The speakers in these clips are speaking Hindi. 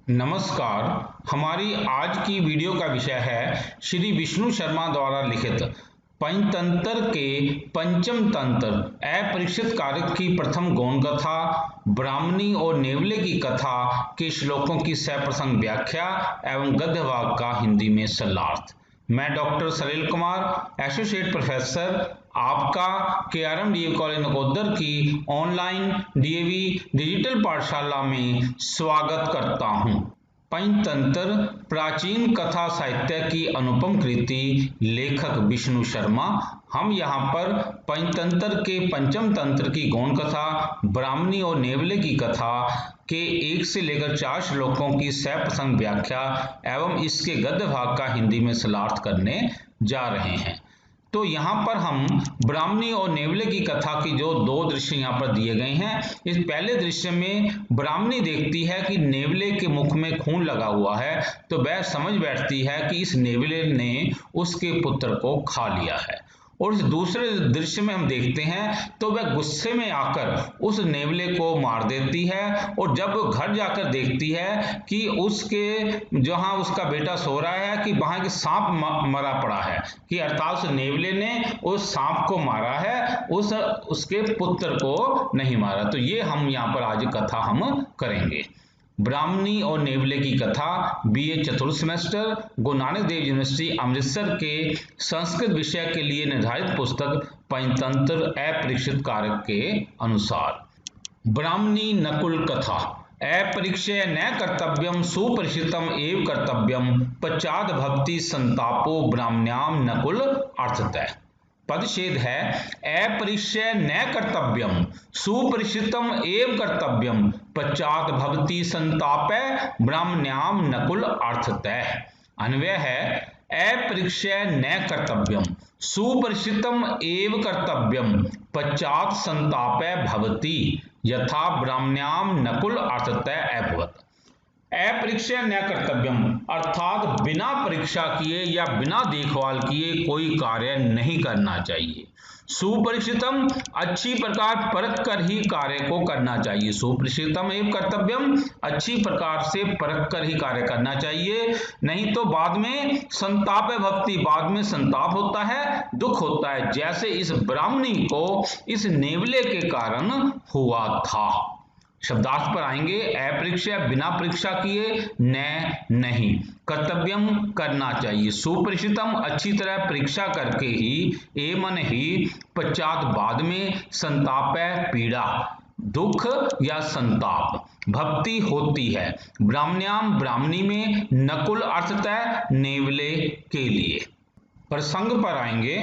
नमस्कार। हमारी आज की वीडियो का विषय है श्री विष्णु शर्मा द्वारा लिखित पंचतंत्र के पंचम तंत्र अपरीक्षित कारक की प्रथम गौण कथा, ब्राह्मणी और नेवले की कथा के श्लोकों की सप्रसंग व्याख्या एवं गद्य भाग का हिंदी में सरलार्थ। मैं डॉक्टर सलील कुमार, एसोसिएट प्रोफेसर, आपका KRM DAV कॉलेज नकोदर की ऑनलाइन DAV डिजिटल पाठशाला में स्वागत करता हूं। पंचतंत्र प्राचीन कथा साहित्य की अनुपम कृति, लेखक विष्णु शर्मा। हम यहाँ पर पंचतंत्र के पंचम तंत्र की गौण कथा, ब्राह्मणी और नेवले की कथा के 1 से लेकर 4 श्लोकों की सप्रसंग व्याख्या एवं इसके गद्य भाग का हिंदी में सरलार्थ करने जा रहे हैं। तो यहाँ पर हम ब्राह्मणी और नेवले की कथा की जो 2 दृश्य यहाँ पर दिए गए हैं। इस पहले दृश्य में ब्राह्मणी देखती है कि नेवले के मुख में खून लगा हुआ है, तो वह समझ बैठती है कि इस नेवले ने उसके पुत्र को खा लिया है। और इस दूसरे दृश्य में हम देखते हैं तो वह गुस्से में आकर उस नेवले को मार देती है, और जब वो घर जाकर देखती है कि उसके जहां उसका बेटा सो रहा है कि वहां के सांप मरा पड़ा है, कि अर्थात उस नेवले ने उस सांप को मारा है, उसके पुत्र को नहीं मारा। तो ये हम यहाँ पर आज कथा हम करेंगे। ब्राह्मणी और नेवले की कथा BA चतुर्थ सेमेस्टर, गुरु नानक देव यूनिवर्सिटी अमृतसर के संस्कृत विषय के लिए निर्धारित पुस्तक पंचतंत्र अपरीक्षित कारक के अनुसार। ब्राह्मणी नकुल कथा। अपरीक्ष्य न कर्तव्यम सुपरिचितम एव कर्तव्यम पश्चात भक्ति संतापो ब्राह्मण्याम नकुल अर्थतः। पदच्छेद है अपरिचय न कर्तव्यम सुपरिचितम एव कर्तव्यम पश्चात भक्ति संताप ब्राह्मण्याम नकुल अर्थतः। अन्वय है अपरिचय न कर्तव्यम सुपरिचितम एव कर्तव्यम पश्चात संताप भवति यथा ब्राह्मण्याम नकुल अर्थतः अभवत्। अपरीक्षय न कर्तव्यम अर्थात बिना परीक्षा किए या बिना देखभाल किए कोई कार्य नहीं करना चाहिए। सुपरिचितम अच्छी प्रकार परख कर ही कार्य को करना चाहिए। सुपरिचितम एवं कर्तव्यम अच्छी प्रकार से परख कर ही कार्य करना चाहिए, नहीं तो बाद में संताप भक्ति, बाद में संताप होता है, दुख होता है, जैसे इस ब्राह्मणी को इस नेवले के कारण हुआ था। शब्दार्थ पर आएंगे। अपरीक्षा बिना परीक्षा किए, नहीं, कर्तव्यम करना चाहिए, सुपरिचितम अच्छी तरह परीक्षा करके ही, एवं ही, पश्चात बाद में, संताप पीड़ा, दुख या संताप, भक्ति होती है, ब्राह्मण्याम ब्राह्मणी में, नकुल अर्थतः नेवले के लिए। प्रसंग पर आएंगे।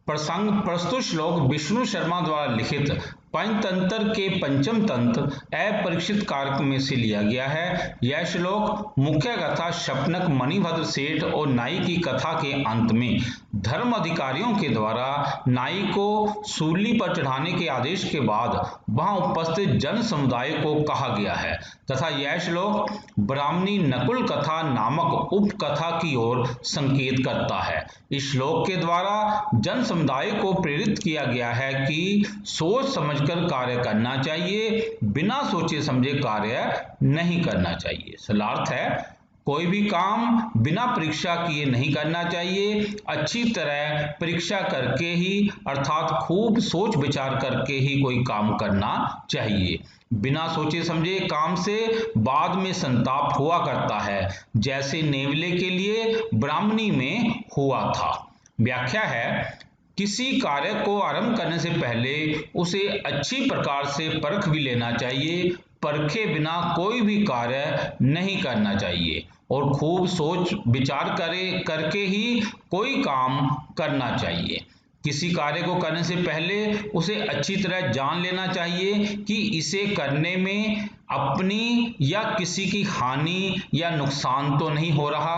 प्रसंग प्रस्तुत श्लोक विष्णु शर्मा द्वारा लिखित पंचतंत्र के पंचम तंत्र अपरीक्षित कारक में से लिया गया है। यह श्लोक मुख्य कथा शपनक मणिभद्र सेठ और नाई की कथा के अंत में धर्म अधिकारियों के द्वारा नाई को सूली पर चढ़ाने के आदेश के बाद वहां उपस्थित जन समुदाय को कहा गया है, तथा यह श्लोक ब्राह्मणी नकुल कथा नामक उपकथा की ओर संकेत करता है। इस श्लोक के द्वारा जन समुदाय को प्रेरित किया गया है कि सोच समझकर कार्य करना चाहिए, बिना सोचे समझे कार्य नहीं करना चाहिए। सरलार्थ है कोई भी काम बिना परीक्षा किए नहीं करना चाहिए, अच्छी तरह परीक्षा करके ही, अर्थात खूब सोच विचार करके ही कोई काम करना चाहिए। बिना सोचे समझे काम से बाद में संताप हुआ करता है, जैसे नेवले के लिए ब्राह्मणी में हुआ था। व्याख्या है किसी कार्य को आरंभ करने से पहले उसे अच्छी प्रकार से परख भी लेना चाहिए। परखे बिना कोई भी कार्य नहीं करना चाहिए और खूब सोच विचार करके ही कोई काम करना चाहिए। किसी कार्य को करने से पहले उसे अच्छी तरह जान लेना चाहिए कि इसे करने में अपनी या किसी की हानि या नुकसान तो नहीं हो रहा।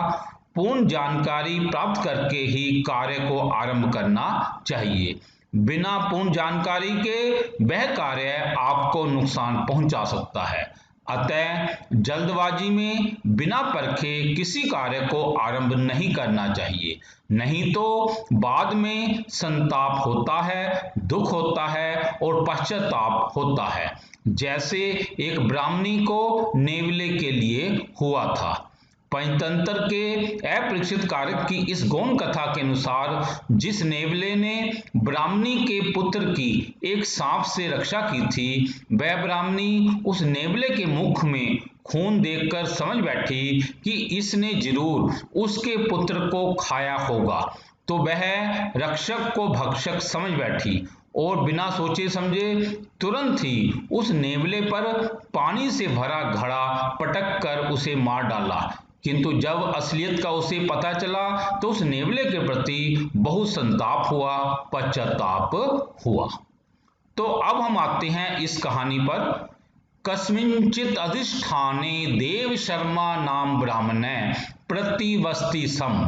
पूर्ण जानकारी प्राप्त करके ही कार्य को आरंभ करना चाहिए। बिना पूर्ण जानकारी के वह कार्य आपको नुकसान पहुंचा सकता है। अतः जल्दबाजी में बिना परखे किसी कार्य को आरंभ नहीं करना चाहिए, नहीं तो बाद में संताप होता है, दुख होता है और पश्चाताप होता है, जैसे एक ब्राह्मणी को नेवले के लिए हुआ था। पंचतंत्र के अपरीक्षित कारक की इस गौण कथा के अनुसार जिस नेवले ने ब्राह्मणी के पुत्र की एक सांप से रक्षा की थी, वह ब्राह्मणी उस नेवले के मुख में खून देखकर समझ बैठी कि इसने जरूर उसके पुत्र को खाया होगा, तो वह रक्षक को भक्षक समझ बैठी और बिना सोचे समझे तुरंत ही उस नेवले पर पानी से भरा घड़ा पटक कर उसे मार डाला। किंतु जब असलियत का उसे पता चला तो उस नेवले के प्रति बहुत संताप हुआ, पश्चाताप हुआ। तो अब हम आते हैं इस कहानी पर। कस्मिंचित अधिष्ठाने देव शर्मा नाम ब्राह्मणे प्रतिवस्ति सम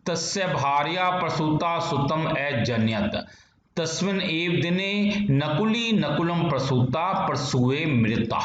तस्य भार्या प्रसूता सुतम अजन्यत तस्मिन् एव दिने नकुली नकुलम प्रसूता प्रसूये मृता।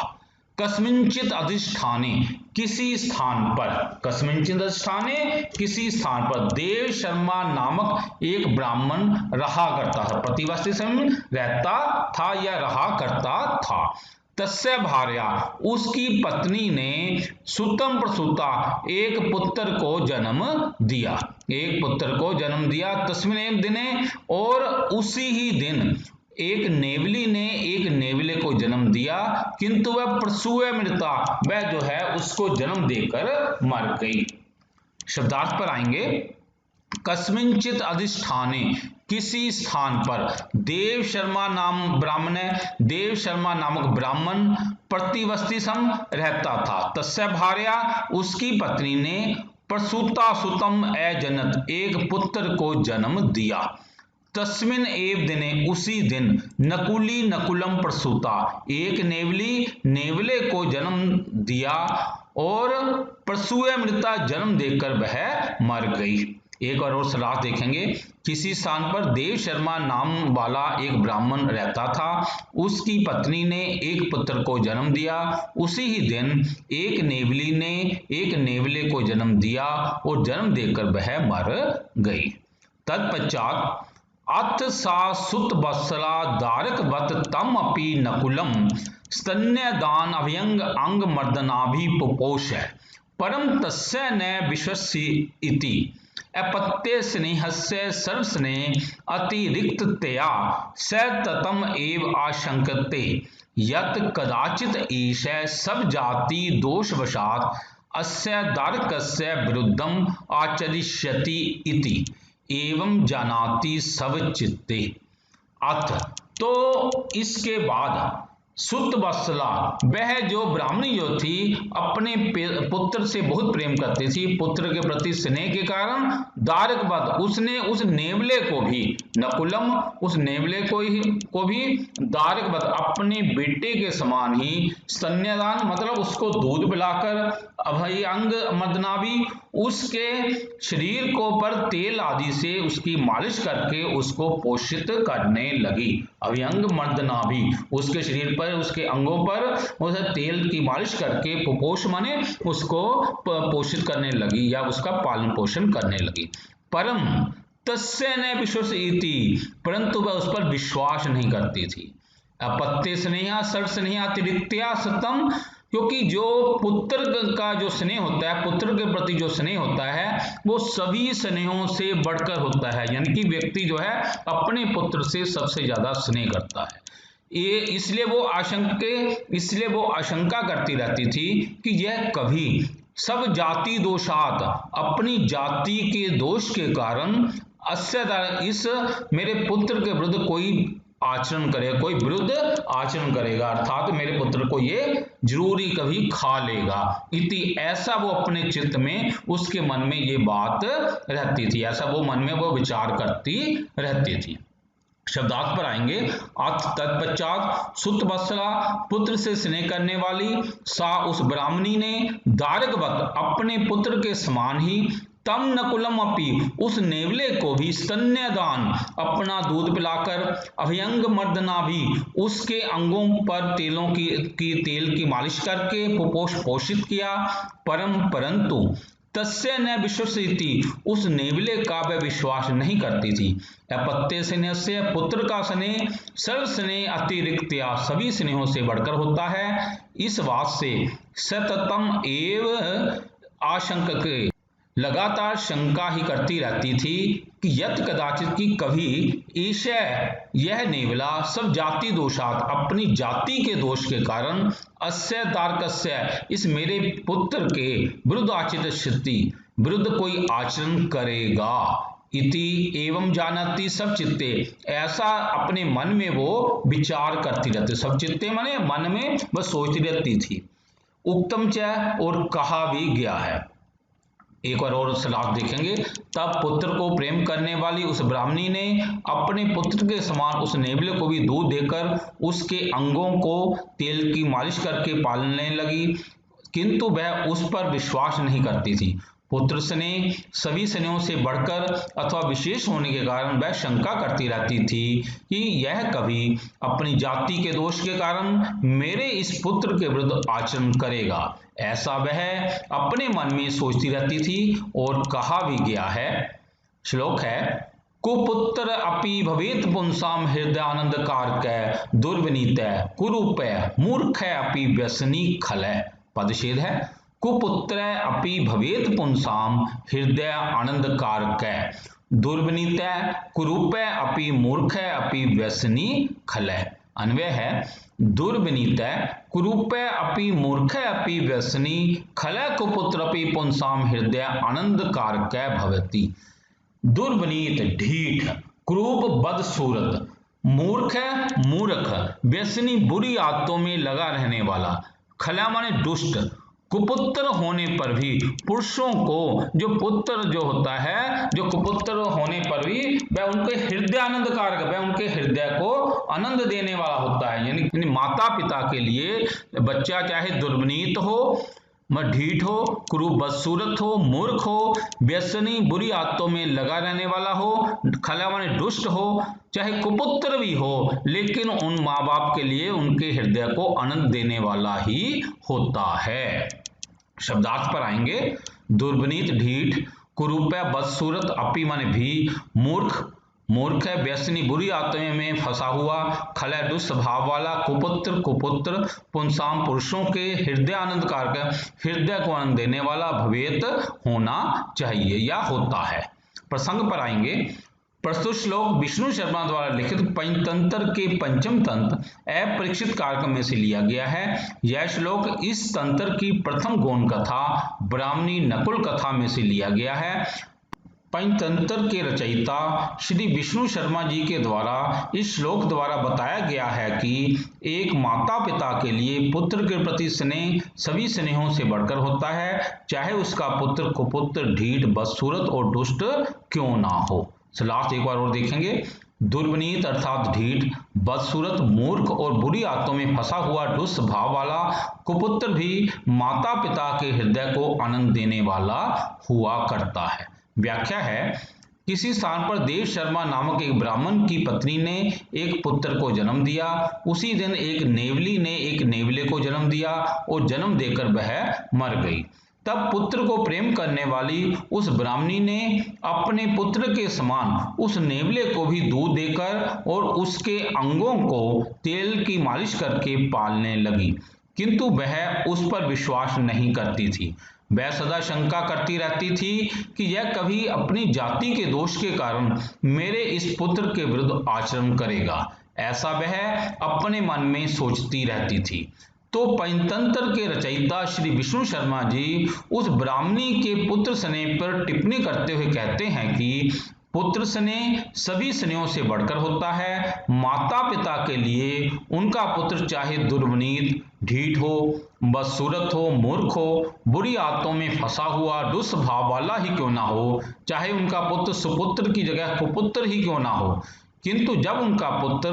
कस्मिंचित अधिष्ठाने किसी स्थान पर, कस्मिंचित अधिष्ठाने किसी स्थान पर देव शर्मा नामक एक ब्राह्मण रहा करता था। प्रतिवस्ति समय रहता था या रहा करता था। तस्य भार्या उसकी पत्नी ने सुतम प्रसूता एक पुत्र को जन्म दिया, एक पुत्र को जन्म दिया। तस्मिन् एव दिने और उसी ही दिन एक नेवली ने एक नेवले को जन्म दिया, किंतु वह प्रसूय मृता, वह जो है उसको जन्म देकर मर गई। शब्दार्थ पर आएंगे। कस्मिंचित अधिष्ठाने किसी स्थान पर देव शर्मा नाम ब्राह्मण, देव शर्मा नामक ब्राह्मण प्रतिवस्ति सम रहता था। तस्य भार्या उसकी पत्नी ने प्रसूता सुतम अजनत एक पुत्र को जन्म दिया। तस्मिन् एव दिने उसी दिन नकुली नकुलम प्रसूता एक नेवली नेवले को जन्म दिया और प्रसूय मृता जन्म देकर वह मर गई। एक और शब्दार्थ देखेंगे। किसी स्थान पर देव शर्मा नाम वाला एक ब्राह्मण रहता था, उसकी पत्नी ने एक पुत्र को जन्म दिया, उसी ही दिन एक नेवली ने एक नेवले को जन्म दिया और जन्म देकर वह मर गई। तत्पश्चात अथ सा सुत वत्सला दारकवत तम अपि नकुलम स्तन्यदान अभ्यंग अंग मर्दनाभि पुपोष परम तस्य न विश्वस्य इति अपत्य स्नेहस्य सर्वस्नेह अतिरिक्ततया स ततम एव आशंकते यत् कदाचित् ईश सब जाति दोषवशात् अस्य दारकस्य विरुद्धम आचरिष्यति इति एवं जानाति सब चित्ते। अथ तो इसके बाद सुत वत्सला वह जो ब्राह्मणी जो थी अपने पुत्र से बहुत प्रेम करती थी, पुत्र के प्रति स्नेह के कारण दारकवत उसने उस नेवले को भी नकुलम उस नेवले को भी दारकवत अपने बेटे के समान ही स्तन्यदान मतलब उसको दूध पिलाकर अभयंग मदनाभि उसके शरीर को पर तेल आदि से उसकी मालिश करके उसको पोषित करने लगी। अभयंग मर्दनाभि उसके शरीर पर उसके अंगों पर उसे तेल की मालिश करके पुपोष माने उसको पोषित करने लगी या उसका पालन पोषण करने लगी। परम तस्य न विश्वास इति परंतु वह उस पर विश्वास नहीं करती थी। अपत्य स्नेहा सर्व स्नेहा अतिरिक्त्या सतम क्योंकि जो पुत्र का जो स्नेह होता है, पुत्र के प्रति जो स्नेह होता है वो सभी स्नेहों से बढ़कर होता है, यानी कि व्यक्ति जो है अपने पुत्र से सबसे ज्यादा स्नेह करता है। ये इसलिए वो आशंका करती रहती थी कि यह कभी सब जाति दोषात अपनी जाति के दोष के कारण इस मेरे पुत्र के विरुद्ध कोई आचरण करेगा, कोई विरुद्ध आचरण करेगा, अर्थात मेरे पुत्र को ये जरूरी कभी खा लेगा इति ऐसा वो अपने चित्त में उसके मन में ये बात रहती थी, ऐसा वो मन में वो विचार करती रहती थी। शब्दार्थ पर आएंगे। अथ तत्पश्चात सुत वत्सला पुत्र से स्नेह करने वाली सा उस ब्राह्मणी ने दारकवत अपने पुत्र के समान ही तम नकुलम अपि उस नेवले को भी स्तन्यदान अपना दूध पिलाकर अभयंग मर्दनाभि उसके अंगों पर तेल की मालिश करके पोषित किया। परंतु तस्य न विश्वसिति उस नेवले का वह विश्वास नहीं करती थी। अपत्य स्नेह से पुत्र का स्नेह सर्व स्नेह अतिरिक्त सभी स्नेहों से बढ़कर होता है। इस बात से सततम एव आशंकके, लगातार शंका ही करती रहती थी कि यत कदाचित की कभी ईशय यह नेवला सब जाति दोषात, अपनी जाति के दोष के कारण अस्य तारकस्य, इस मेरे पुत्र के विरुद्ध आचित स्थिति, विरुद्ध कोई आचरण करेगा। इति एवं जानती सब चित्ते, ऐसा अपने मन में वो विचार करती रहती। सब चित्ते माने मन में वह सोचती रहती थी। उक्तम च, और कहा भी गया है। एक बार और श्लोक देखेंगे। तब पुत्र को प्रेम करने वाली उस ब्राह्मणी ने अपने पुत्र के समान उस नेवले को भी दूध देकर उसके अंगों को तेल की मालिश करके पालने लगी, किंतु वह उस पर विश्वास नहीं करती थी। पुत्र स्नेह सभी स्नेहों से बढ़कर अथवा विशेष होने के कारण वह शंका करती रहती थी कि यह कभी अपनी जाति के दोष के कारण मेरे इस पुत्र के विरुद्ध आचरण करेगा, ऐसा वह अपने मन में सोचती रहती थी। और कहा भी गया है, श्लोक है, कुपुत्र अपि भवेत पुंसाम हृदयानंद कारक दुर्विनीत कुरूप मूर्ख अपि व्यसनी खल। पदच्छेद है, कुपुत्र अपि भवेत पुंसाम हृदय आनंद कारक दुर्विनीत कुरूप अपि मूर्ख अपि व्यसनी खल। अन्वय है, दुर्विनीत कुरूप अपि मूर्ख अपि व्यसनी खल कुपुत्र अपि पुंसाम हृदय आनंद कारक भवति। दुर्विनीत ढीठ, क्रूप बदसूरत, मूर्ख मूर्ख, व्यसनी बुरी आदतों में लगा रहने वाला, खला माने दुष्ट, कुपुत्र होने पर भी पुरुषों को जो पुत्र जो होता है, जो कुपुत्र होने पर भी वह उनके हृदय आनंद कारक, वह उनके हृदय को आनंद देने वाला होता है। यानी माता पिता के लिए बच्चा चाहे दुर्विनीत हो, ढीठ हो, क्रूप बदसूरत हो, मूर्ख हो, व्यसनी बुरी आदतों में लगा रहने वाला हो, खला माने दुष्ट हो, चाहे कुपुत्र भी हो, लेकिन उन माँ बाप के लिए उनके हृदय को आनंद देने वाला ही होता है। शब्दार्थ पर आएंगे। दुर्विनीत ढीठ, कुरूप बदसूरत, अपि माने भी, मूर्ख मूर्ख है, व्यसनी बुरी आत्मा में फंसा हुआ, खलय दुष्ट स्वभाव वाला, कुपुत्र कुपुत्र, पुंसाम पुरुषों के, हृदय आनंद कारक हृदय को आनंद देने वाला, भवेत होना चाहिए या होता है। प्रसंग पर आएंगे। प्रस्तुत श्लोक विष्णु शर्मा द्वारा लिखित पंचतंत्र के पंचम तंत्र अपरीक्षित कारक में से लिया गया है। यह श्लोक इस तंत्र की प्रथम गौण कथा ब्राह्मणी नकुल कथा में से लिया गया है। पंचतंत्र के रचयिता श्री विष्णु शर्मा जी के द्वारा इस श्लोक द्वारा बताया गया है कि एक माता पिता के लिए पुत्र के प्रति स्नेह सभी स्नेहों से बढ़कर होता है, चाहे उसका पुत्र कुपुत्र, ढीठ, बदसूरत और दुष्ट क्यों ना हो। लास्ट एक बार और देखेंगे। दुर्विनीत अर्थात ढीठ, बदसूरत, मूर्ख और बुरी आदतों में फंसा हुआ दुष्ट भाव वाला कुपुत्र भी माता पिता के हृदय को आनंद देने वाला हुआ करता है। व्याख्या है, किसी स्थान पर देव शर्मा नामक एक ब्राह्मण की पत्नी ने एक पुत्र को जन्म दिया। उसी दिन एक नेवली ने एक नेवले को जन्म दिया और जन्म देकर वह मर गई। तब पुत्र को प्रेम करने वाली उस ब्राह्मणी ने अपने पुत्र के समान उस नेवले को भी दूध देकर और उसके अंगों को तेल की मालिश करके पालने लगी, किंतु वह उस पर विश्वास नहीं करती थी। वह सदा शंका करती रहती थी कि यह कभी अपनी जाति के दोष के कारण मेरे इस पुत्र के विरुद्ध आचरण करेगा, ऐसा वह अपने मन में सोचती रहती थी। तो पंचतंत्र के रचयिता श्री विष्णु शर्मा जी उस ब्राह्मणी के पुत्र स्नेह पर टिप्पणी करते हुए कहते हैं कि पुत्र स्नेह सभी स्नेहों से बढ़कर होता है। माता पिता के लिए उनका पुत्र चाहे दुर्विनीत, ढीठ हो, बदसूरत हो, मूर्ख हो, बुरी आदतों में फंसा हुआ दुस्वभाव वाला ही क्यों ना हो, चाहे उनका पुत्र सुपुत्र की जगह कुपुत्र ही क्यों ना हो, किंतु जब उनका पुत्र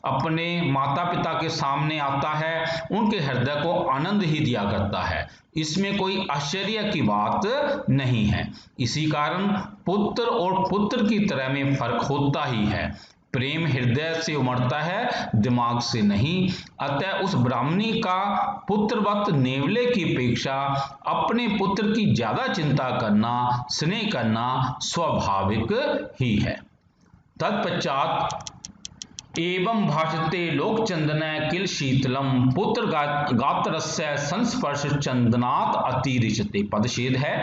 अपने माता पिता के सामने आता है, उनके हृदय को आनंद ही दिया करता है। इसमें कोई आश्चर्य की बात नहीं है। इसी कारण पुत्र और पुत्र की तरह में फर्क होता ही है। प्रेम हृदय से उमड़ता है, दिमाग से नहीं। अतः उस ब्राह्मणी का पुत्रवत नेवले की अपेक्षा अपने पुत्र की ज्यादा चिंता करना, स्नेह करना स्वाभाविक ही है। तत्पश्चात एवं भाषते लोकचंदन किल शीतलम पुत्र गात्रस्य संस्पर्श चंदनात् अतिरिच्यते। पदच्छेद है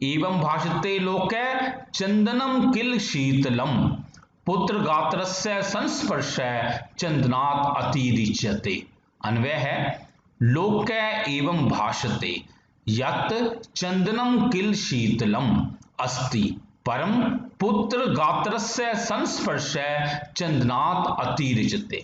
एवं भाषते लोक चंदनम किल शीतलम पुत्र गात्रस्य संस्पर्श चंदनात् अतिरिच्यते। अन्वय है लोक एवं भाषते यत् चंदनम किल शीतलम अस्ति परम पुत्र गात्रस्य संस्पर्श चंदनात् अतिरिच्यते।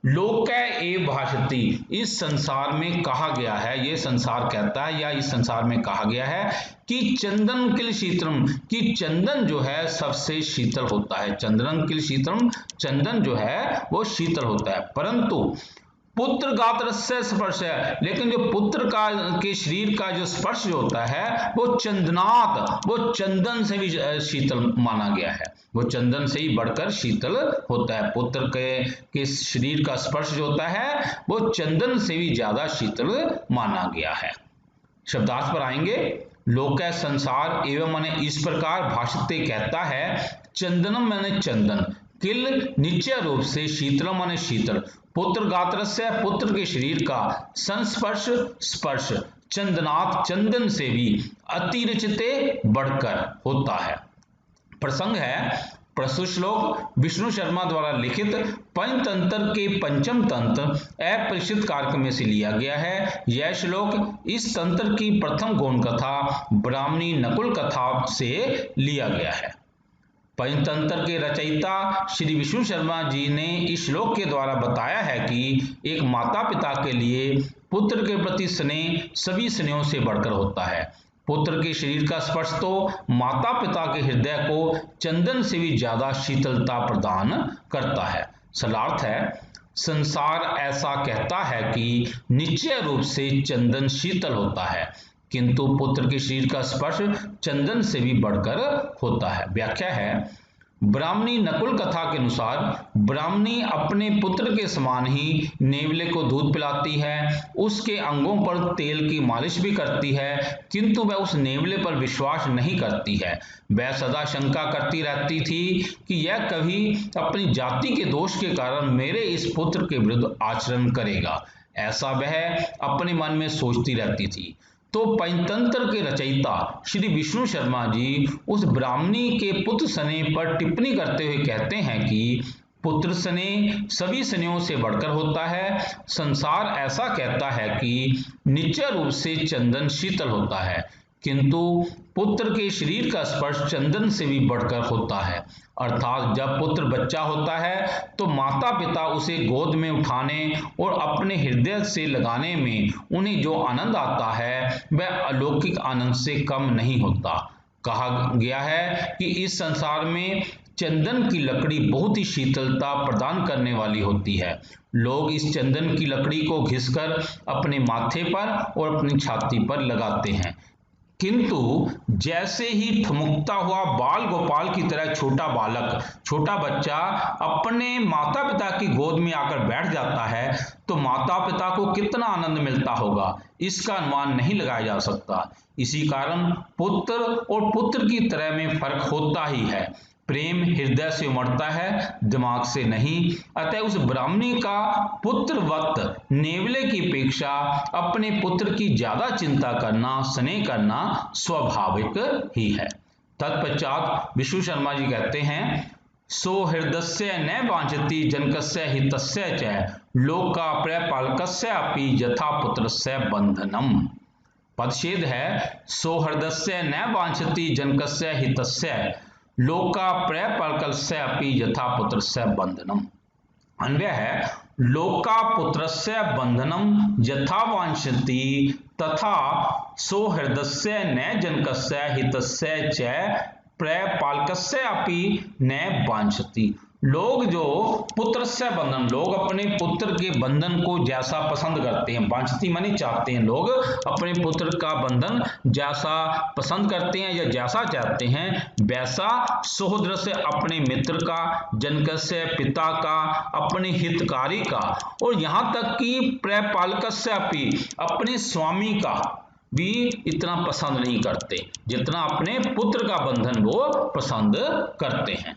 लोक एव भाषति, इस संसार में कहा गया है, ये संसार कहता है या इस संसार में कहा गया है कि चंदन किल शीतलम, कि चंदन जो है सबसे शीतल होता है। चंदन किल शीतलम, चंदन जो है वो शीतल होता है, परंतु पुत्र गात्रस्य स्पर्श है, लेकिन जो पुत्र का के शरीर का जो स्पर्श जो होता है वो चंदनात्, वो चंदन से भी शीतल माना गया है, वो चंदन से ही बढ़कर शीतल होता है। पुत्र के शरीर का स्पर्श जो होता है वो चंदन से भी ज्यादा शीतल माना गया है। शब्दार्थ पर आएंगे। लोक संसार एवं माने इस प्रकार भाषते कहता है, चंदनम माने चंदन, किल निश्चय रूप से, शीतलम माने शीतल, पुत्र गात्र से पुत्र के शरीर का, संस्पर्श स्पर्श, चंदनात् चंदन से भी, अतिरिच्यते बढ़कर होता है। प्रसंग है प्रस्तुत श्लोक विष्णु शर्मा द्वारा लिखित पंचतंत्र के पंचम तंत्र अपरिचित कारक में से लिया गया है। यह श्लोक इस तंत्र की प्रथम गौण कथा ब्राह्मणी नकुल कथा से लिया गया है। पंचतंत्र के रचयिता श्री विष्णु शर्मा जी ने इस श्लोक के द्वारा बताया है कि एक माता पिता के लिए पुत्र के प्रति स्नेह सभी स्नेहों से बढ़कर होता है। पुत्र के शरीर का स्पर्श तो माता पिता के हृदय को चंदन से भी ज्यादा शीतलता प्रदान करता है। सलार्थ है संसार ऐसा कहता है कि निश्चय रूप से चंदन शीतल होता है, किंतु पुत्र के शरीर का स्पर्श चंदन से भी बढ़कर होता है। व्याख्या है ब्राह्मणी नकुल कथा के अनुसार ब्राह्मणी अपने पुत्र के समान ही नेवले को दूध पिलाती है, उसके अंगों पर तेल की मालिश भी करती है, किंतु वह उस नेवले पर विश्वास नहीं करती है। वह सदा शंका करती रहती थी कि यह कभी अपनी जाति के दोष के कारण मेरे इस पुत्र के विरुद्ध आचरण करेगा, ऐसा वह अपने मन में सोचती रहती थी। तो पंचतंत्र के रचयिता श्री विष्णु शर्मा जी उस ब्राह्मणी के पुत्र स्नेह पर टिप्पणी करते हुए कहते हैं कि पुत्र स्नेह सभी स्नेहों से बढ़कर होता है। संसार ऐसा कहता है कि निश्चय रूप से चंदन शीतल होता है, किंतु पुत्र के शरीर का स्पर्श चंदन से भी बढ़कर होता है। अर्थात जब पुत्र बच्चा होता है तो माता पिता उसे गोद में उठाने और अपने हृदय से लगाने में उन्हें जो आनंद आता है वह अलौकिक आनंद से कम नहीं होता। कहा गया है कि इस संसार में चंदन की लकड़ी बहुत ही शीतलता प्रदान करने वाली होती है। लोग इस चंदन की लकड़ी को घिसकर अपने माथे पर और अपनी छाती पर लगाते हैं, किंतु जैसे ही ठुमकता हुआ बाल गोपाल की तरह छोटा बच्चा अपने माता पिता की गोद में आकर बैठ जाता है तो माता पिता को कितना आनंद मिलता होगा, इसका अनुमान नहीं लगाया जा सकता। इसी कारण पुत्र और पुत्र की तरह में फर्क होता ही है। प्रेम हृदय से उमड़ता है, दिमाग से नहीं। अतः उस ब्राह्मणी का पुत्रवत नेवले की अपेक्षा अपने पुत्र की ज्यादा चिंता करना, स्नेह करना स्वाभाविक ही है। तत्पश्चात विष्णु शर्मा जी कहते हैं सौहृदस्य न वांछति जनकस्य हितस्य च लोका प्रपालकस्य अपि यथा पुत्रस्य बंधनम। पदच्छेद है सौहृदस्य न वांछति जनकस्य हितस्य लोका प्रपालकस्य अपि यथा पुत्रस्य बंधनम। अन्वय है लोका पुत्रस्य बंधनम यथा वांछति तथा सौहृदस्य न जनकस्य हितस्य च प्रपालकस्य अपि न वांछति। लोग जो पुत्र से बंधन, लोग अपने पुत्र के बंधन को जैसा पसंद करते हैं, वांछती माने चाहते हैं, लोग अपने पुत्र का बंधन जैसा पसंद करते हैं या जैसा चाहते हैं वैसा सहोदर से अपने मित्र का, जनक से पिता का, अपने हितकारी का और यहाँ तक कि प्रपालक से अपने स्वामी का भी इतना पसंद नहीं करते जितना अपने पुत्र का बंधन वो पसंद करते हैं।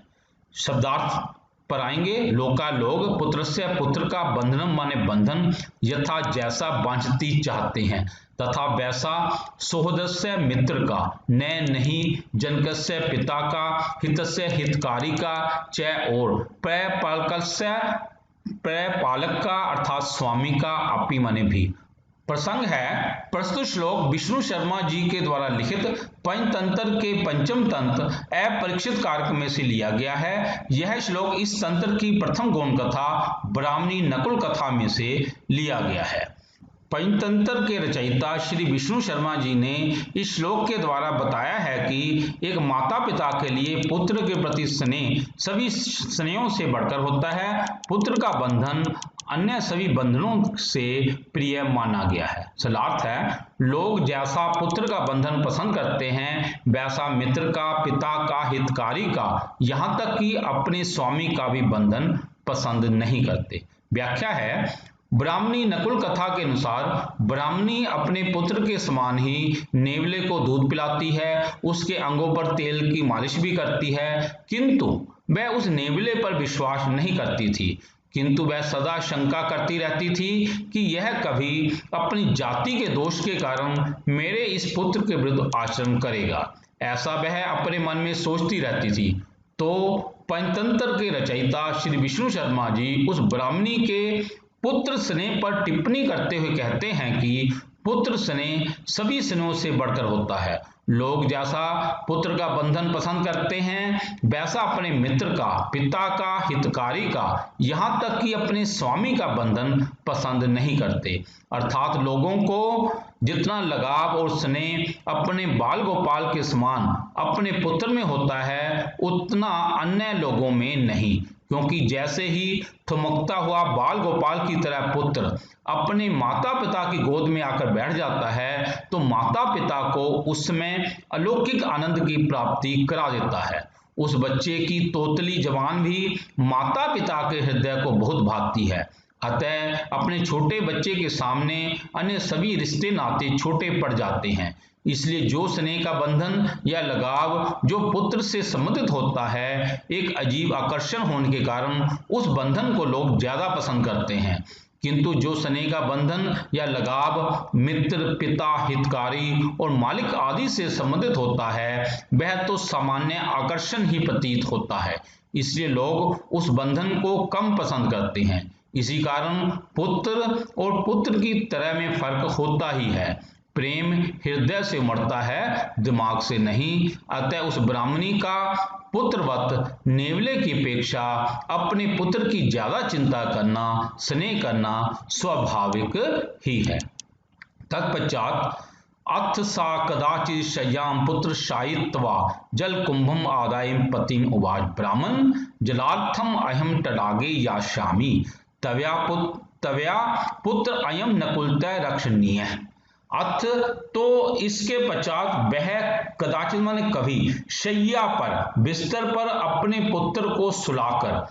शब्दार्थ पर आएंगे। लोकालोक पुत्रस्य, पुत्र का बंधनम माने बंधन, यथा जैसा वांछती चाहते हैं, तथा वैसा सोहदस्य मित्र का, न नहीं जनकस्य पिता का, हितस्य हितकारी का, च और प्रपालक का अर्थात स्वामी का, अपि माने भी। प्रसंग है प्रस्तुत श्लोक विष्णु शर्मा जी के द्वारा लिखित पंचतंत्र के पंचम तंत्र अपरीक्षित कारक में से लिया गया है। यह श्लोक इस तंत्र की प्रथम गौण कथा ब्राह्मणी नकुल कथा में से लिया गया है। पंचतंत्र के रचयिता श्री विष्णु शर्मा जी ने इस श्लोक के द्वारा बताया है कि एक माता पिता के लिए पुत्र के प्रति स्नेह सभी स्नेहों से बढ़कर होता है। पुत्र का बंधन अन्य सभी बंधनों से प्रिय माना गया है। सलार्थ है, लोग जैसा पुत्र का बंधन पसंद करते हैं वैसा मित्र का, पिता का, हितकारी का, यहाँ तक कि अपने स्वामी का भी बंधन पसंद नहीं करते। व्याख्या है, ब्राह्मणी नकुल कथा के अनुसार ब्राह्मणी अपने पुत्र के समान ही नेवले को दूध पिलाती है, उसके अंगों पर तेल की मालिश भी करती है, किंतु वह उस नेवले पर विश्वास नहीं करती थी। किंतु वह सदा शंका करती रहती थी कि यह कभी अपनी जाति के दोष के कारण मेरे इस पुत्र के विरुद्ध आचरण करेगा, ऐसा वह अपने मन में सोचती रहती थी। तो पंचतंत्र के रचयिता श्री विष्णु शर्मा जी उस ब्राह्मणी के पुत्र स्नेह पर टिप्पणी करते हुए कहते हैं कि पुत्र स्नेह सभी स्नेहों से बढ़कर होता है। लोग जैसा पुत्र का बंधन पसंद करते हैं वैसा अपने मित्र का, पिता का, हितकारी का, यहाँ तक कि अपने स्वामी का बंधन पसंद नहीं करते। अर्थात लोगों को जितना लगाव और स्नेह अपने बाल गोपाल के समान अपने पुत्र में होता है उतना अन्य लोगों में नहीं, क्योंकि जैसे ही थमकता हुआ बाल गोपाल की तरह पुत्र अपने माता पिता की गोद में आकर बैठ जाता है तो माता पिता को उसमें अलौकिक आनंद की प्राप्ति करा देता है। उस बच्चे की तोतली जबान भी माता पिता के हृदय को बहुत भाती है। अतः अपने छोटे बच्चे के सामने अन्य सभी रिश्ते नाते छोटे पड़ जाते हैं। इसलिए जो स्नेह का बंधन या लगाव जो पुत्र से संबंधित होता है, एक अजीब आकर्षण होने के कारण उस बंधन को लोग ज्यादा पसंद करते हैं। किंतु जो स्नेह का बंधन या लगाव मित्र, पिता, हितकारी और मालिक आदि से संबंधित होता है वह तो सामान्य आकर्षण ही प्रतीत होता है, इसलिए लोग उस बंधन को कम पसंद करते हैं। इसी कारण पुत्र और पुत्र की तरह में फर्क होता ही है। प्रेम हृदय से उमड़ता है, दिमाग से नहीं। अतः उस ब्राह्मणी का पुत्रवत नेवले की अपेक्षा अपने पुत्र की ज्यादा चिंता करना, स्नेह करना स्वाभाविक ही है। तत्पश्चात अथ सा कदाचित् शय्यां पुत्र शायित्वा जल कुंभम आदाय पतिम उवाच ब्राह्मण जलार्थम अहम तडागे यास्यामि तव्या पुत्र अयम नकुलतः रक्षणीय। अथ तो इसके पश्चात वह कदाचित माने कभी शैया पर बिस्तर पर अपने पुत्र को सुलाकर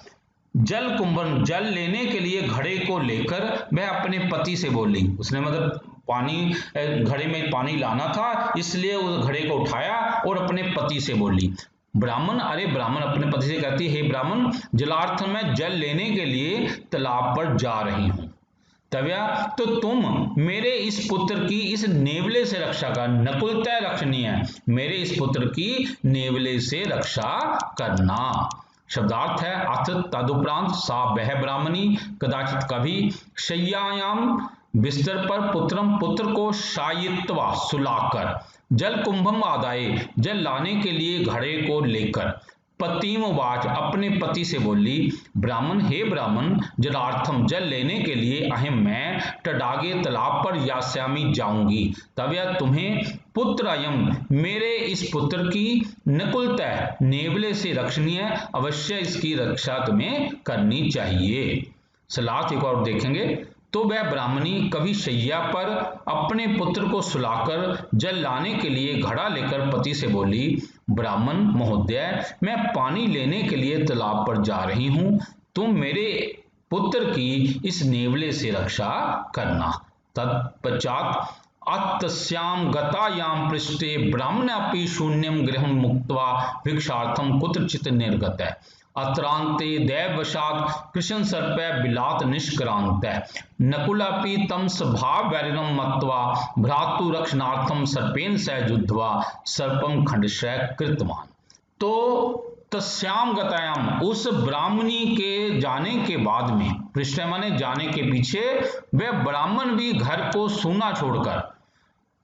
जल कुंभन जल लेने के लिए घड़े को लेकर वह अपने पति से बोली। उसने मतलब पानी घड़े में पानी लाना था, इसलिए उस घड़े को उठाया और अपने पति से बोली। ब्राह्मण अपने पति से कहती है, हे ब्राह्मण जलार्थ में जल लेने के लिए तालाब पर जा रही हूं। तव्या तो तुम मेरे इस पुत्र की इस नेवले से रक्षा कर, नकुलतः रक्षणीय, मेरे इस पुत्र की नेवले से रक्षा करना। शब्दार्थ है अथ तदुपरांत सा वह ब्राह्मणी कदाचित कभी शय्यायाम बिस्तर पर पुत्र को शायित्वा सुलाकर जल कुंभम आदाय जल लाने के लिए घड़े को लेकर पतिमवाच अपने पति से बोली। ब्राह्मण हे ब्राह्मण जलार्थम जल लेने के लिए अहम मैं तडागे तालाब पर यास्यामी जाऊंगी। तब यह तुम्हें पुत्र अयम मेरे इस पुत्र की नकुलतः नेवले से रक्षणीय, अवश्य इसकी रक्षा तुम्हें करनी चाहिए। सलाह एक और देखेंगे। तो वह ब्राह्मणी कभी शैया पर अपने पुत्र को सुलाकर जल लाने के लिए घड़ा लेकर पति से बोली, ब्राह्मण महोदय मैं पानी लेने के लिए तालाब पर जा रही हूं, तुम मेरे पुत्र की इस नेवले से रक्षा करना। तत्पश्चात अतस्याम गतायाम पृष्ठे ब्राह्मण अपि शून्यम गृहं मुक्त्वा भिक्षार्थम कुत्रचित् निर्गतः। अत्रांते दैववशात् कृशं सर्पे बिलात निष्क्रांत नकुलापि तं स्वभाव वैरिणं मत्वा भ्रातुरक्षणार्थं सर्पेण सह युद्ध्वा सर्पं खण्डशः कृतवान्। तो तस्याम गतायाम, उस ब्राह्मणी के जाने के बाद में, पृष्ठ माने जाने के पीछे, वह ब्राह्मण भी घर को सूना छोड़कर,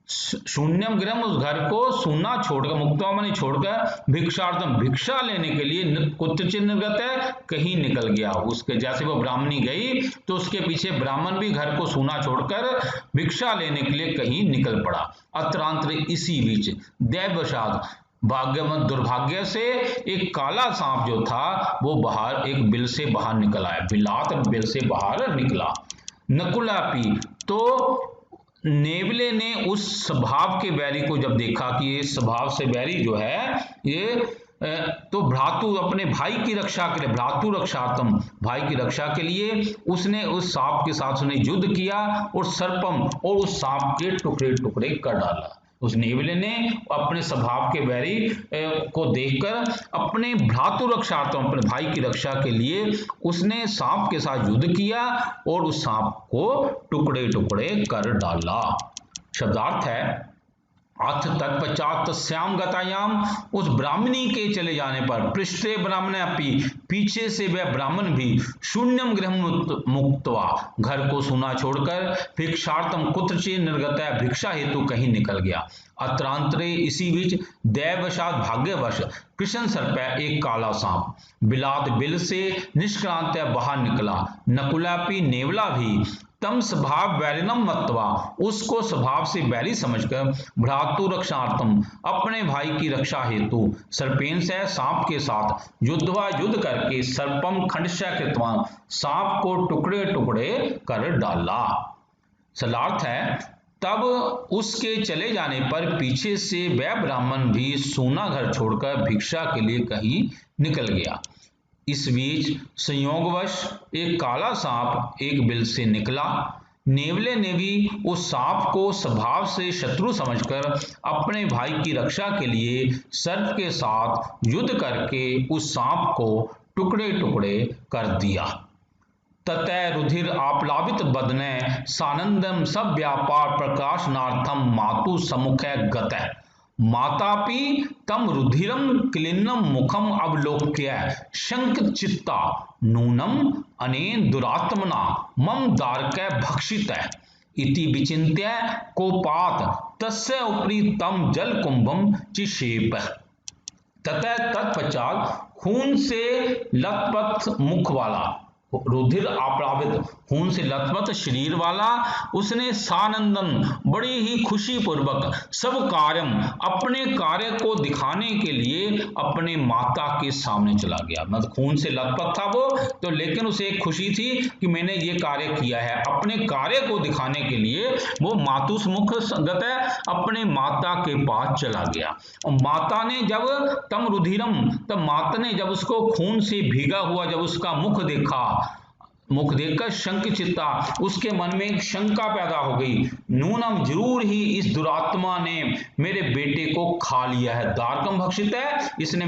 शून्यम गृहम, उस घर को सूना छोड़कर, मुक्तवा माने छोड़कर, भिक्षार्थम भिक्षा लेने के लिए कुत्रचित् निर्गत है, कहीं निकल गया। उसके जैसे वो ब्राह्मणी गई तो उसके पीछे ब्राह्मण भी घर को सूना छोड़कर भिक्षा लेने के लिए कहीं निकल पड़ा। अत्रांतर, इसी बीच, दैववशात्, भाग्यवश दुर्भाग्य से, एक काला सांप जो था वो बाहर एक बिल से बाहर निकल आया, बिलात बिल से बाहर निकला। नकुलापि, तो नेवले ने उस स्वभाव के बैरी को जब देखा कि ये स्वभाव से बैरी जो है ये, तो भ्रातु, अपने भाई की रक्षा के लिए, भ्रातु रक्षार्थम, भाई की रक्षा के लिए उसने उस सांप के साथ उसने युद्ध किया और सर्पम, और उस सांप के टुकड़े टुकड़े कर डाला। उस नेवले ने अपने स्वभाव के बैरी को देखकर अपने भ्रातु रक्षार्थम, अपने भाई की रक्षा के लिए उसने सांप के साथ युद्ध किया और उस सांप को टुकड़े टुकड़े कर डाला। शब्दार्थ है, अथ तत्पश्चात तस्याम गतायाम, उस ब्राह्मणी के चले जाने पर, पृष्ठे ब्राह्मणापि, पीछे से वह ब्राह्मण भी, शून्यम गृहं मुक्त्वा, घर को सूना छोड़कर, भिक्षार्थम कुत्रचित् निर्गत, भिक्षा हेतु कहीं निकल गया। अत्रांतरे, इसी बीच, दैववशात् भाग्यवश, कृशं सर्प, एक काला सांप, बिलात बिल से निष्क्रांत बाहर निकला। नकुलापि, नेवला भी, तम स्वभाव वैरिणम मत्वा, उसको स्वभाव से बैरी समझकर, भ्रातु रक्षार्थम, अपने भाई की रक्षा हेतु, सर्पेन से, सांप के साथ, युद्धवा, युद्ध करके, सर्पम खण्डशः कृतवान, सांप को टुकड़े टुकड़े कर डाला। सलार्थ है, तब उसके चले जाने पर पीछे से वह ब्राह्मण भी सूना घर छोड़कर भिक्षा के लिए कहीं निकल गया। इस बीच संयोगवश एक काला सांप एक बिल से निकला। नेवले ने भी उस सांप को स्वभाव से शत्रु समझकर अपने भाई की रक्षा के लिए सर्प के साथ युद्ध करके उस सांप को टुकड़े टुकड़े कर दिया। ततः रुधिर आप्लावित बदने सानंदम सब व्यापार प्रकाशनार्थम मातु सम्मुखे गतः, मातापि तम रुधिरम क्लिन्नम मुखम अवलोक्य शंकचित्ता नूनम अनेन दुरात्मना मम दारकै भक्षितः इति विचिन्त्य कोपात् तस्य उपरि तम जल कुंभम चिक्षेप। ततः तत्पश्चात खून से लथपथ मुख वाला, रुधिर आप्लावित, खून से लथपथ शरीर वाला, उसने सानंदन, बड़ी ही खुशी पूर्वक, सब कार्यम, अपने कार्य को दिखाने के लिए अपने माता के सामने चला गया। मतलब खून से लथपथ था वो तो, लेकिन उसे एक खुशी थी कि मैंने ये कार्य किया है। अपने कार्य को दिखाने के लिए वो मातुसमुख गत, अपने माता के पास चला गया। और माता ने जब तम रुधिरम, तब माता ने जब उसको खून से भीगा हुआ जब उसका मुख देखा, मुख देखकर शंकचित्ता, उसके मन में एक शंका पैदा हो गई, नूनम, जरूर ही इस दुरात्मा ने मेरे बेटे को खा लिया है, दारकम भक्षित है, इसने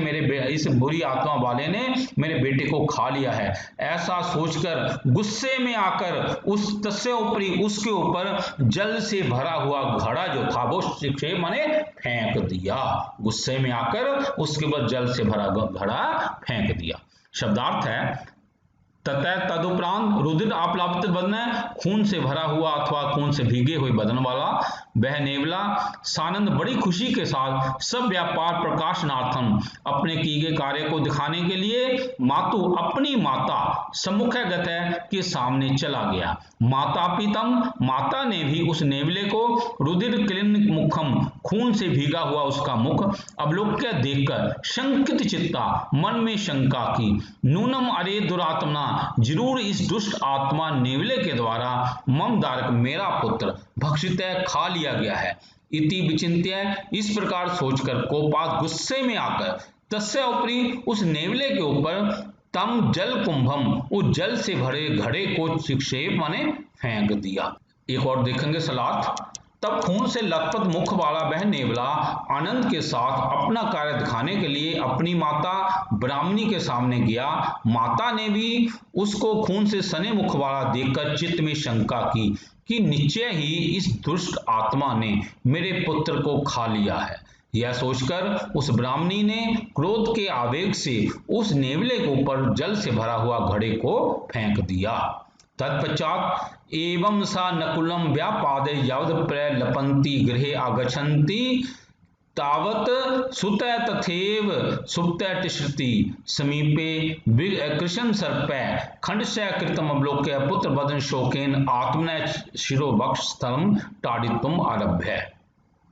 इस बुरी आत्मा वाले ने मेरे बेटे को खा लिया है। ऐसा सोचकर गुस्से में आकर उस तस्य ऊपरी, उसके ऊपर जल से भरा हुआ घड़ा जो था वो शिक्षे माने फेंक दिया। गुस्से में आकर उसके ऊपर जल से भरा घड़ा फेंक दिया। शब्दार्थ है, ततः तदुपरांत रुधिर आप्लावित बदन, खून से भरा हुआ अथवा खून से भीगे हुए बदन वाला वह नेवला सानंद, बड़ी खुशी के साथ, सब व्यापार प्रकाशनार्थम, अपने किए गए कार्य को दिखाने के लिए, मातु, अपनी माता, सम्मुखे गतः, के सामने चला गया। माता पितम, माता ने भी उस नेवले को रुधिर क्लिन्न मुखम, खून से भीगा हुआ उसका मुख अवलोक्य देखकर शंकित चित्ता, मन में शंका की, नूनम, अरे दुरात्मना, जरूर इस दुष्ट आत्मा नेवले के द्वारा मम दारक, मेरा पुत्र भक्षित, खा लिया गया है। इति विचिन्त्य, इस प्रकार सोचकर, कोपात, गुस्से में आकर, तस्य ऊपरी, उस नेवले के ऊपर, तम जल कुंभम, उस जल से भरे घड़े को चिक्षेप माने फेंक दिया। एक और देखेंगे सलाथ, तब खून से लथपथ मुख वाला वह नेवला आनंद के साथ अपना कार्य दिखाने के लिए अपनी माता ब्राह्मणी के सामने गया। माता ने भी उसको खून से सने मुख वाला देखकर चित्त में शंका की कि निश्चय ही इस दुष्ट आत्मा ने मेरे पुत्र को खा लिया है। यह सोचकर उस ब्राह्मणी ने क्रोध के आवेग से उस नेवले के ऊपर जल से भरा हुआ घड़े को फेंक दिया। तत्पश्चात एवं सा नकुलम व्यापादे यावत् प्रलपन्ति गृहे आगच्छन्ति तावत् सुतः तथैव सुप्तः तिष्ठति समीपे कृशंसर्पै खण्डशः कृतमवलोक्य पुत्रवदन शोकेन आत्मनः शिरोवक्षस्थलं ताडितुम् आरभ्य।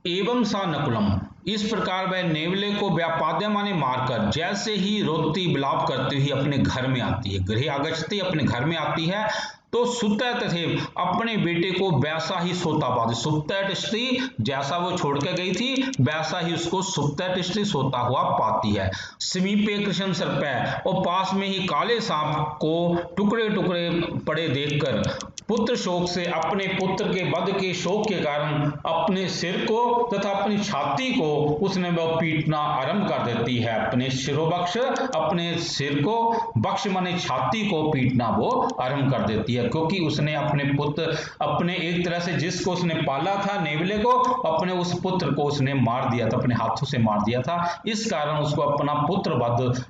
एवं सा नकुलम, इस प्रकार वह नेवले को व्यापाद्य माने मारकर जैसे ही रोती विलाप करती हुई अपने घर में आती है, गृह आगच्छति अपने घर में आती है, तो सुतः तथैव अपने बेटे को वैसा ही सोता पाती। सुप्तः तिष्ठति, जैसा वो छोड़ के गई थी वैसा ही उसको सुप्तः तिष्ठति सोता हुआ पाती है। समीपे कृशंसर्पै, और पास में ही काले सांप को टुकड़े टुकड़े पड़े देखकर पुत्र शोक से, अपने पुत्र के वध के शोक के कारण अपने सिर को तथा अपनी छाती को उसने वह पीटना आरंभ कर देती है। अपने शिरोवक्ष, अपने सिर को, वक्ष माने छाती को पीटना वो आरंभ कर देती है, क्योंकि उसने अपने पुत्र, अपने एक तरह से जिसको उसने पाला था नेवले को, अपने उस पुत्र को उसने मार दिया था, अपने हाथों से मार दिया था। इस कारण उसको अपना पुत्र वध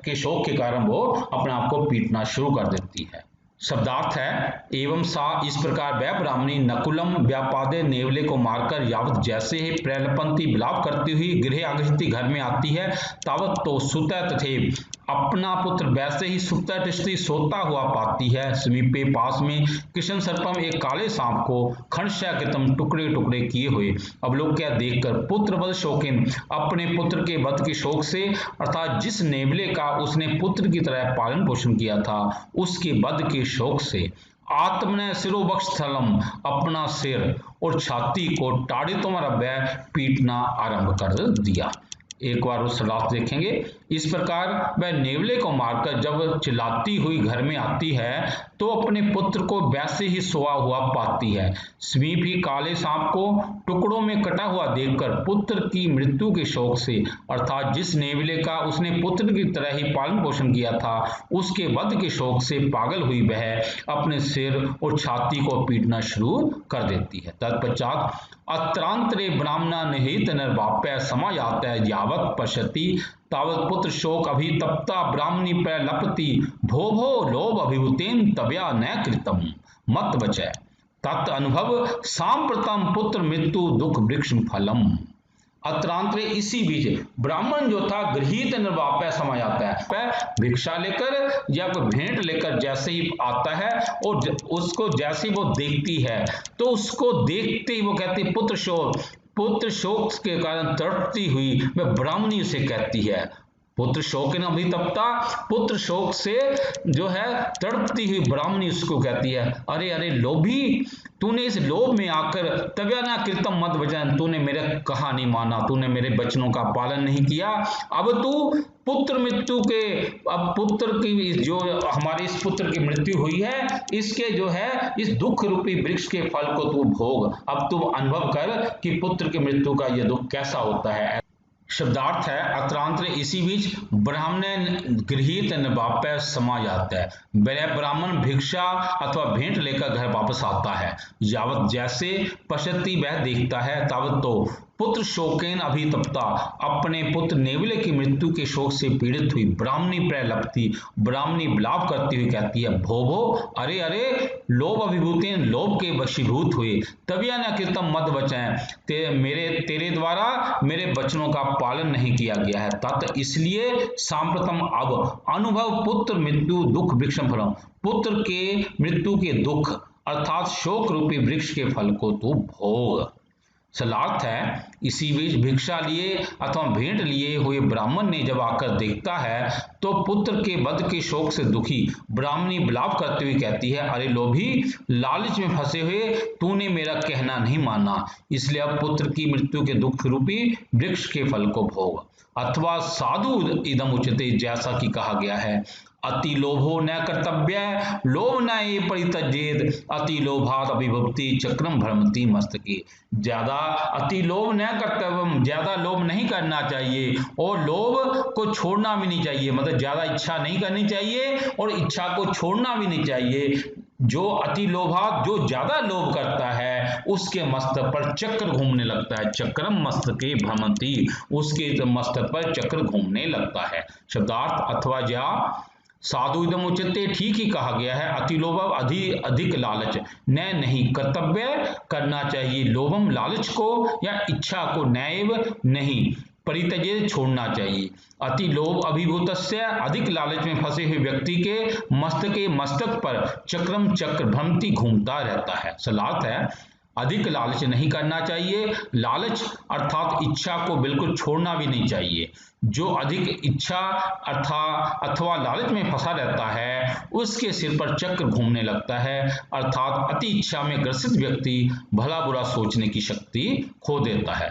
के शोक के कारण वो अपने आप को पीटना शुरू कर देती है। शब्दार्थ है एवं सा, इस प्रकार वह ब्राह्मणी नकुलम व्यापादे नेवले को मारकर यावत जैसे ही प्रलपन्ति विलाप करती हुई गृह आगच्छति घर में आती है, तावत तो सुतः तथैव अपना पुत्र वैसे ही सुप्तः तिष्ठति सोता हुआ पाती है। समीपे पास में कृशंसर्पम एक काले सांप को खण्डशः कृतम टुकड़े टुकड़े किए हुए अवलोक्य देखकर पुत्रवध शोकेन अपने पुत्र के वध के शोक से, अर्थात जिस नेवले का उसने पुत्र की तरह पालन पोषण किया था उसके वध के शोक से, आत्मने शिरोवक्षस्थलम अपना सिर और छाती को ताड़ितुम् आरभ्य पीटना आरंभ कर दिया। एक बार उस शब्दार्थ देखेंगे। इस प्रकार वह नेवले को मारकर जब चिल्लाती हुई घर में आती है तो अपने पुत्र को वैसे ही सोया हुआ पाती है। समीप ही काले सांप को टुकड़ों में कटा हुआ देखकर पुत्र की मृत्यु के शोक से, अर्थात जिस नेवले का उसने पुत्र की तरह ही पालन पोषण किया था उसके वध के शोक से पागल हुई वह अपने सिर और छाती को पीटना शुरू कर देती है। तत्पश्चात अत्रांतरे ब्राह्मणा निहित निर्वाप्य समायात यावत् पश्यति तावत् पुत्र शोक अभितप्ता ब्राह्मणी प्रलपति भो भो लोभ अभिभूतेन तव्या न कृतम मत बचय तत् अनुभव सांप्रतम पुत्र मृत्यु दुख वृक्ष फलम। अत्रांतरे, इसी बीच ब्राह्मण जो था गृहीत निर्वाप्य समय आता है, भिक्षा लेकर या भेंट लेकर जैसे ही आता है और उसको जैसे ही वो देखती है तो उसको देखते ही वो कहती पुत्र शोक के कारण तड़पती हुई वह ब्राह्मणी उसे कहती है, पुत्र शोक न अभितप्ता, पुत्र शोक से जो है तड़पती हुई ब्राह्मणी उसको कहती है, अरे अरे लोभी, तूने इस लोभ में आकर तव्या ना कृतम मत वचन, तूने मेरा कहा नहीं माना, तूने मेरे वचनों का पालन नहीं किया। अब तू पुत्र मृत्यु के, अब पुत्र की जो हमारे इस पुत्र की मृत्यु हुई है इसके जो है इस दुख रूपी वृक्ष के फल को तू भोग, अब तू अनुभव कर कि पुत्र की मृत्यु का यह दुख कैसा होता है। शब्दार्थ है अत्रांतरे, इसी बीच ब्राह्मण गृहीत निर्वाप्य समायात है, वह ब्राह्मण भिक्षा अथवा भेंट लेकर घर वापस आता है। यावत जैसे पश्यति वह देखता है, तावत तो पुत्र शोकेन अभितप्ता अपने पुत्र नेवले की मृत्यु के शोक से पीड़ित हुई ब्राह्मणी प्रलपति, ब्राह्मणी विलाप करती हुई कहती है, भो भो, अरे अरे लोभ अभिभूतेन, लोभ के वशीभूत हुए, तव्या न कृतम मत वचन, तेरे द्वारा मेरे वचनों का पालन नहीं किया गया है। तत् इसलिए सांप्रतम अब अनुभव पुत्र मृत्यु दुख वृक्षम फलम, पुत्र के मृत्यु के दुख अर्थात शोक रूपी वृक्ष के फल को तू भोग। सलार्थ है इसी बीच भिक्षा लिए अथवा भेंट लिए हुए ब्राह्मण ने जब आकर देखता है तो पुत्र के वध के शोक से दुखी ब्राह्मणी विलाप करते हुए कहती है, अरे लोभी, लालच में फंसे हुए तूने मेरा कहना नहीं माना, इसलिए अब पुत्र की मृत्यु के दुख रूपी वृक्ष के फल को भोग। अथवा साधु इदम उच्यते, जैसा कि कहा गया है, अति लोभो न कर्तव्य, लोभ न ये परित्यजेत, अति लोभात अभिभवति चक्रम भ्रमति मस्तके। ज्यादा अति लोभ न कर्तव्य, ज्यादा लोभ नहीं करना चाहिए और लोभ को छोड़ना भी नहीं चाहिए, मतलब ज्यादा इच्छा नहीं करनी चाहिए और इच्छा को छोड़ना भी नहीं चाहिए। जो अति लोभात, जो ज्यादा लोभ करता है उसके मस्तक पर चक्र घूमने लगता है, चक्रम मस्तके भ्रमति, उसके मस्तक पर चक्र घूमने लगता है। शब्दार्थ अथवा ज्या साधु इदम उच्यते, ठीक ही कहा गया है, अति लोभ अधिक लालच, न नहीं कर्तव्य करना चाहिए, लोभम लालच को या इच्छा को, नैव नहीं, परित्यजेत छोड़ना चाहिए। अति लोभ अभिभूतस्य, अधिक लालच में फंसे हुए व्यक्ति के मस्तक पर चक्रम चक्र भ्रमति घूमता रहता है। सलार्थ है, अधिक लालच नहीं करना चाहिए, लालच अर्थात इच्छा को बिल्कुल छोड़ना भी नहीं चाहिए। जो अधिक इच्छा अथवा लालच में फंसा रहता है उसके सिर पर चक्र घूमने लगता है, अर्थात अति इच्छा में ग्रसित व्यक्ति भला बुरा सोचने की शक्ति खो देता है।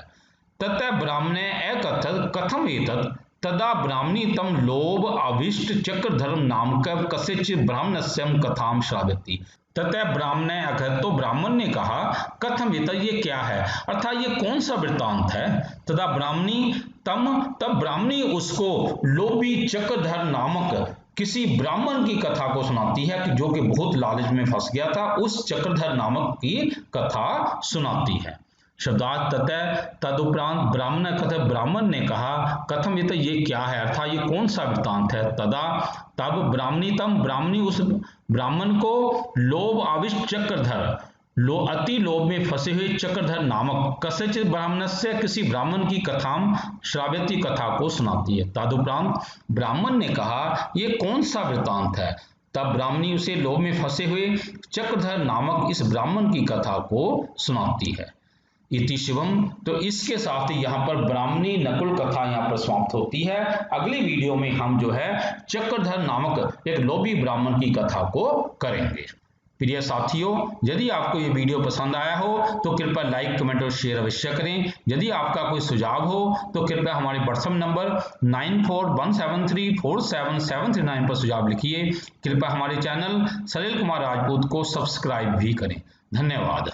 ततः ब्राह्मणे अकथत कथम एतत्, तदा ब्राह्मणी तम लोभ अभिष्ट चक्र धर्म नामक कस्यचित् ब्राह्मणस्यम कथाम श्रावयति। ततः ब्राह्मणे अकथत, तो ब्राह्मण ने कहा, कथम एतत्, ये क्या है, अर्थात ये कौन सा वृत्तांत है। तदा ब्राह्मणी तब ब्राह्मणी उसको लोभी चक्रधर नामक किसी ब्राह्मण की कथा को सुनाती है कि जो कि बहुत लालच में फंस गया था, उस चक्रधर नामक की कथा सुनाती है। शब्दार्थ ततः तदुपरांत ब्राह्मण कथा, ब्राह्मण ने कहा, कथम ये क्या है, अर्थात ये कौन सा वृत्तांत है। तदा तब ब्राह्मणी उस ब्राह्मण को लोभ आविष्ट चक्रधर, अति लोभ में फंसे हुए चक्रधर नामक कस्यचित् ब्राह्मणस्य, किसी ब्राह्मण की कथाम श्राव्यति, कथा को सुनाती है। तदुपरांत ब्राह्मण ने कहा, ये कौन सा वृत्तांत है। तब ब्राह्मणी उसे लोभ में फंसे हुए चक्रधर नामक इस ब्राह्मण की कथा को सुनाती है। इति शिवम, तो इसके साथ ही यहाँ पर ब्राह्मणी नकुल कथा यहाँ पर समाप्त होती है। अगली वीडियो में हम जो है चक्रधर नामक एक लोभी ब्राह्मण की कथा को करेंगे। प्रिय साथियों, यदि आपको ये वीडियो पसंद आया हो तो कृपया लाइक, कमेंट और शेयर अवश्य करें। यदि आपका कोई सुझाव हो तो कृपया हमारे व्हाट्सएप नंबर 9417347739 पर सुझाव लिखिए। कृपया हमारे चैनल सलिल कुमार राजपूत को सब्सक्राइब भी करें। धन्यवाद।